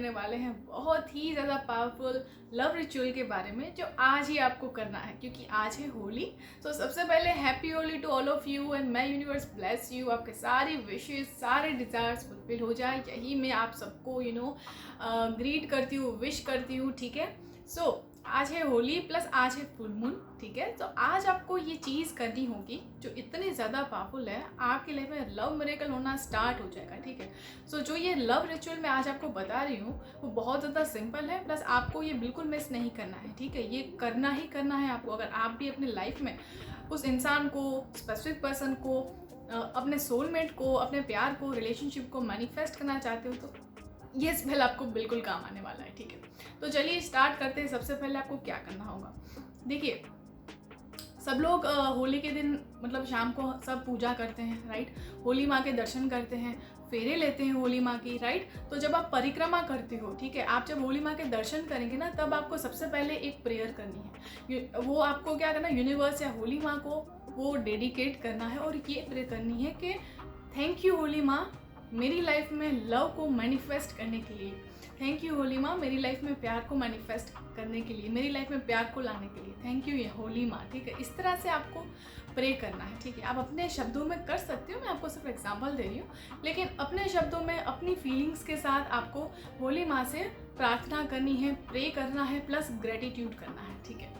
करने वाले हैं बहुत ही ज़्यादा पावरफुल लव रिचुअल के बारे में, जो आज ही आपको करना है क्योंकि आज है होली। तो सबसे पहले happy Holi to all of you and may universe bless you, आपके सारी विशेस सारे डिज़ायर्स फुलफिल हो जाए, यही मैं आप सबको ग्रीट करती हूँ, विश करती हूँ। ठीक है, सो आज है होली प्लस आज है फुल मून। ठीक है, तो आज आपको ये चीज़ करनी होगी जो इतनी ज़्यादा पावरफुल है, आपके लाइफ में लव मिरेकल होना स्टार्ट हो जाएगा। ठीक है, सो जो ये लव रिचुअल मैं आज आपको बता रही हूँ वो बहुत ज़्यादा सिंपल है, प्लस आपको ये बिल्कुल मिस नहीं करना है। ठीक है, ये करना ही करना है आपको। अगर आप भी अपने लाइफ में उस इंसान को, स्पेसिफिक पर्सन को, अपने सोलमेट को, अपने प्यार को, रिलेशनशिप को मैनिफेस्ट करना चाहते हो तो ये स्पेल आपको बिल्कुल काम आने वाला है। ठीक है, तो चलिए स्टार्ट करते हैं। सबसे पहले आपको क्या करना होगा, देखिए सब लोग होली के दिन मतलब शाम को सब पूजा करते हैं, राइट। होली माँ के दर्शन करते हैं, फेरे लेते हैं होली माँ की, राइट। तो जब आप परिक्रमा करते हो, ठीक है, आप जब होली माँ के दर्शन करेंगे ना, तब आपको सबसे पहले एक प्रेयर करनी है। वो आपको क्या करना है, यूनिवर्स या होली माँ को वो डेडिकेट करना है और ये प्रे करनी है कि थैंक यू होली माँ मेरी लाइफ में लव को मैनिफेस्ट करने के लिए। थैंक यू होली माँ मेरी लाइफ में प्यार को मैनिफेस्ट करने के लिए, मेरी लाइफ में प्यार को लाने के लिए। थैंक यू ये होली माँ। ठीक है, इस तरह से आपको प्रे करना है। ठीक है, आप अपने शब्दों में कर सकते हो, मैं आपको सिर्फ एग्जांपल दे रही हूँ, लेकिन अपने शब्दों में अपनी फीलिंग्स के साथ आपको होली माँ से प्रार्थना करनी है, प्रे करना है, प्लस ग्रेटिट्यूड करना है। ठीक है,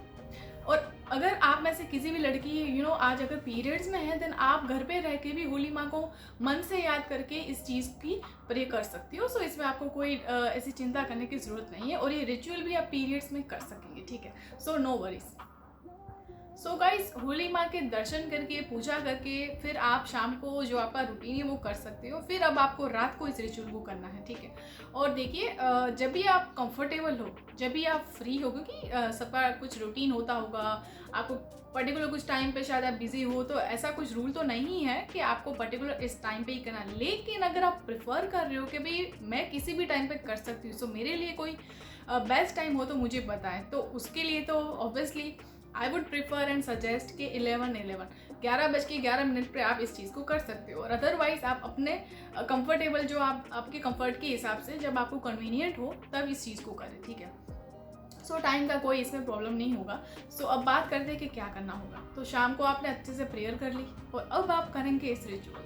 और अगर आप में से किसी भी लड़की आज अगर पीरियड्स में है, देन आप घर पे रह के भी होली माँ को मन से याद करके इस चीज़ की प्रे कर सकती हो। सो इसमें आपको कोई ऐसी चिंता करने की ज़रूरत नहीं है, और ये रिचुअल भी आप पीरियड्स में कर सकेंगे। ठीक है, so no worries. So guys, होली माँ के दर्शन करके, पूजा करके, फिर आप शाम को जो आपका रूटीन है वो कर सकते हो। फिर अब आपको रात को इस रिचुअल को करना है। ठीक है, और देखिए जब भी आप कंफर्टेबल हो, जब भी आप फ्री हो, क्योंकि सबका कुछ रूटीन होता होगा, आपको पर्टिकुलर कुछ टाइम पे शायद आप बिजी हो, तो ऐसा कुछ रूल तो नहीं है कि आपको पर्टिकुलर इस टाइम पे ही करना है। लेकिन अगर आप प्रेफर कर रहे हो कि भाई मैं किसी भी टाइम पे कर सकती हूँ, सो मेरे लिए कोई बेस्ट टाइम हो तो मुझे बताएं, तो उसके लिए तो obviously I would prefer and suggest कि 11:11 पर आप इस चीज़ को कर सकते हो। और अदरवाइज आप अपने कंफर्टेबल, जो आपके कंफर्ट के हिसाब से जब आपको कन्वीनियंट हो तब इस चीज़ को करें। ठीक है, सो टाइम का कोई इसमें प्रॉब्लम नहीं होगा। सो अब बात करते हैं कि क्या करना होगा। तो शाम को आपने अच्छे से प्रेयर कर ली और अब आप करेंगे इस रिचुअल को।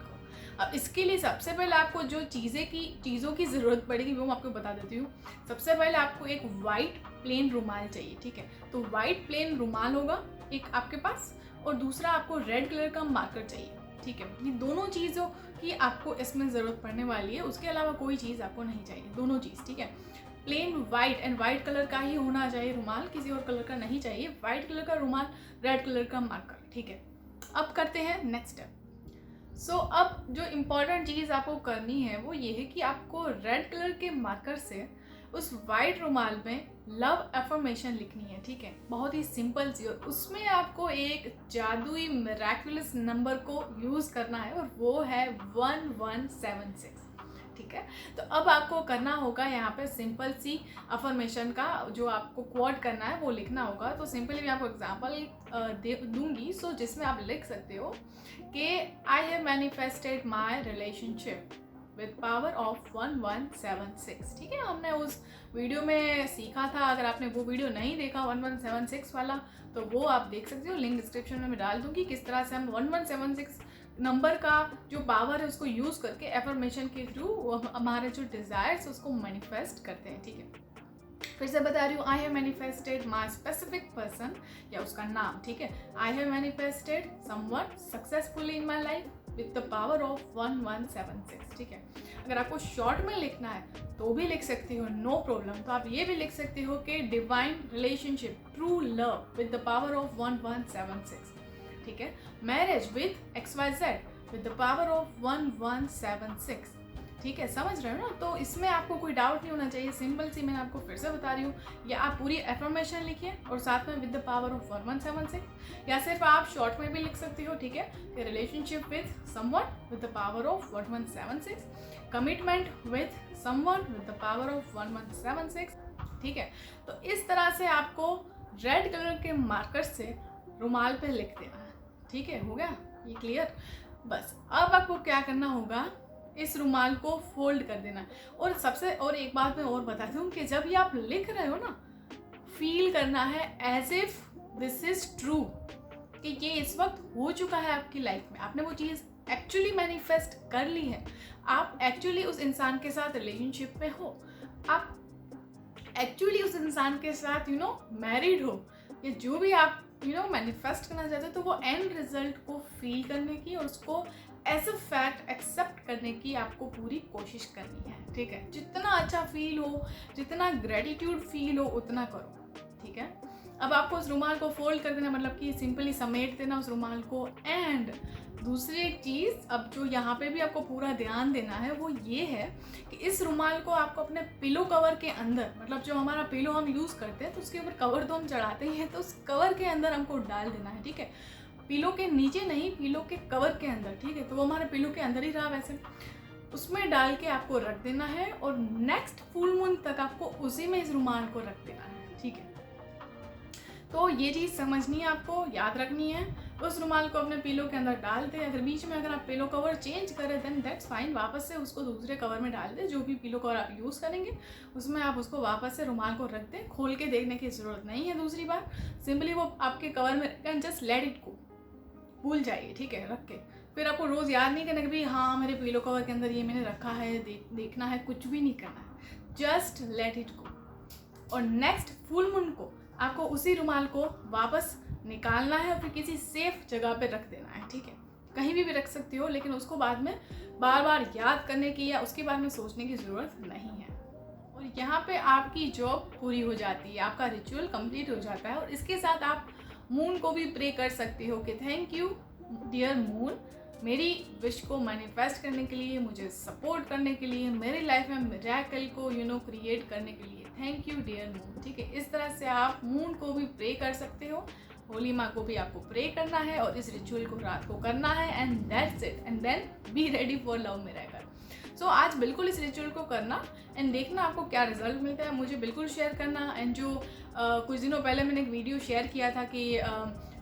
अब इसके लिए सबसे पहले आपको जो चीज़ों की ज़रूरत पड़ेगी वो मैं आपको बता देती हूँ। सबसे पहले आपको एक वाइट प्लेन रुमाल चाहिए। ठीक है, तो वाइट प्लेन रुमाल होगा एक आपके पास, और दूसरा आपको रेड कलर का मार्कर चाहिए। ठीक है, ये दोनों चीज़ों की आपको इसमें ज़रूरत पड़ने वाली है, उसके अलावा कोई चीज़ आपको नहीं चाहिए, दोनों चीज़। ठीक है, plain white and white colour का ही होना चाहिए रुमाल, किसी और कलर का नहीं चाहिए। वाइट कलर का रुमाल, रेड कलर का मार्कर। ठीक है, अब करते हैं नेक्स्ट स्टेप। सो अब जो इम्पॉर्टेंट चीज़ आपको करनी है वो ये है कि आपको रेड कलर के मार्कर से उस वाइट रुमाल में लव एफर्मेशन लिखनी है। ठीक है, बहुत ही सिंपल सी, और उसमें आपको एक जादुई मिरेकुलस नंबर को यूज़ करना है, और वो है 1176। ठीक है, तो अब आपको करना होगा यहाँ पे सिंपल सी अफर्मेशन का जो आपको क्वोट करना है वो लिखना होगा। तो सिंपली मैं आपको एग्जांपल दूंगी, सो जिसमें आप लिख सकते हो कि I have manifested my relationship with power of 1176। ठीक है, हमने उस वीडियो में सीखा था, अगर आपने वो वीडियो नहीं देखा 1176 वाला, तो वो आप देख सकते हो, लिंक डिस्क्रिप्शन में मैं डाल दूंगी, किस तरह से हम 1176 नंबर का जो पावर है उसको यूज़ करके एफर्मेशन के थ्रू हमारे जो डिज़ायर्स उसको मैनिफेस्ट करते हैं। ठीक है, फिर से बता रही हूँ, I have manifested my specific person या उसका नाम। ठीक है, I have manifested someone successfully in my life with the power of 1176। ठीक है, अगर आपको शॉर्ट में लिखना है तो भी लिख सकते हो, नो प्रॉब्लम। तो आप ये भी लिख सकते हो कि divine relationship, true love with the power of 1176। ठीक है, marriage with XYZ with the power of 1176। ठीक है, समझ रहे हो ना। तो इसमें आपको कोई डाउट नहीं होना चाहिए, सिंपल सी मैंने आपको फिर से बता रही हूँ, या आप पूरी एफर्मेशन लिखिए और साथ में विद द पावर ऑफ 1176, या सिर्फ आप शॉर्ट में भी लिख सकती हो। ठीक है, कि relationship with someone with the power of 1176, commitment with someone with the power of 1176। ठीक है, तो इस तरह से आपको रेड कलर के मार्कर से रुमाल पे लिख देना है। ठीक है, हो गया ये क्लियर। बस अब आपको क्या करना होगा, इस रुमाल को फोल्ड कर देना है। और एक बात मैं और बता दूँ कि जब ये आप लिख रहे हो ना, फील करना है as if this is true, कि ये इस वक्त हो चुका है आपकी लाइफ में, आपने वो चीज़ एक्चुअली मैनिफेस्ट कर ली है, आप एक्चुअली उस इंसान के साथ रिलेशनशिप में हो, आप एक्चुअली उस इंसान के साथ मैरिड हो, या जो भी आप मैनिफेस्ट करना चाहते हो, तो वो एंड रिजल्ट को फील करने की और उसको एज अ फैक्ट एक्सेप्ट करने की आपको पूरी कोशिश करनी है। ठीक है, जितना अच्छा फील हो, जितना ग्रेटिट्यूड फील हो, उतना करो। ठीक है, अब आपको उस रुमाल को फोल्ड कर देना, मतलब कि सिंपली समेट देना उस रुमाल को। एंड दूसरी एक चीज़, अब जो यहाँ पे भी आपको पूरा ध्यान देना है वो ये है कि इस रुमाल को आपको अपने पिलो कवर के अंदर, मतलब जो हमारा पिलो हम यूज़ करते हैं तो उसके ऊपर कवर तो हम चढ़ाते ही हैं, तो उस कवर के अंदर हमको डाल देना है। ठीक है, पिलो के नीचे नहीं, पिलो के कवर के अंदर। ठीक है, तो वो हमारे पिलो के अंदर ही रहा वैसे, उसमें डाल के आपको रख देना है और नेक्स्ट फुल मून तक आपको उसी में इस रुमाल को रख देना है। ठीक है, तो ये चीज़ समझनी है, आपको याद रखनी है। उस रुमाल को अपने पिलो के अंदर डाल दें। अगर बीच में अगर आप पिलो कवर चेंज करें देन दैट्स फाइन, वापस से उसको दूसरे कवर में डाल दें। जो भी पिलो कवर आप यूज़ करेंगे उसमें आप उसको वापस से रुमाल को रख दें, खोल के देखने की ज़रूरत नहीं है। दूसरी बार सिंपली वो आपके कवर में जस्ट लेट इट गो, भूल जाइए। ठीक है, रख के फिर आपको रोज़ याद नहीं करना कि भाई हाँ मेरे पिलो कवर के अंदर ये मैंने रखा है, देखना है, कुछ भी नहीं करना है, जस्ट लेट इट गो। और नेक्स्ट फुल मून को आपको उसी रुमाल को वापस निकालना है और फिर किसी सेफ जगह पे रख देना है। ठीक है, कहीं भी रख सकते हो, लेकिन उसको बाद में बार बार याद करने की या उसके बारे में सोचने की ज़रूरत नहीं है। और यहाँ पे आपकी जॉब पूरी हो जाती है, आपका रिचुअल कंप्लीट हो जाता है। और इसके साथ आप मून को भी प्रे कर सकते हो कि थैंक यू डियर मून, मेरी विश को मैनिफेस्ट करने के लिए, मुझे सपोर्ट करने के लिए, मेरी लाइफ में मिरेकल को क्रिएट करने के लिए थैंक यू डियर मून। ठीक है, इस तरह से आप मून को भी प्रे कर सकते हो, होली माँ को भी आपको प्रे करना है और इस रिचुअल को रात को करना है। And that's it, and then be ready for love miracle. So आज बिल्कुल इस रिचुअल को करना एंड देखना आपको क्या रिजल्ट मिलता है, मुझे बिल्कुल शेयर करना। एंड जो कुछ दिनों पहले मैंने एक वीडियो शेयर किया था कि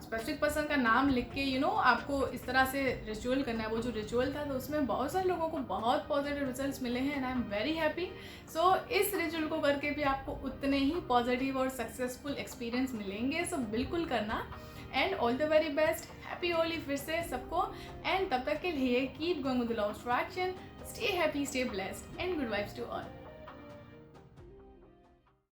स्पेसिफिक पर्सन का नाम लिख के आपको इस तरह से रिचुअल करना है, वो जो रिचुअल था, तो उसमें बहुत सारे लोगों को बहुत पॉजिटिव रिजल्ट्स मिले हैं and I am very happy. So इस रिचुअल को करके भी आपको उतने ही पॉजिटिव और सक्सेसफुल एक्सपीरियंस मिलेंगे। सो बिल्कुल करना and all the very best, happy Holi फिर से सबको। एंड तब तक के लिए keep going with the law of attraction, stay happy, stay blessed and good vibes to all.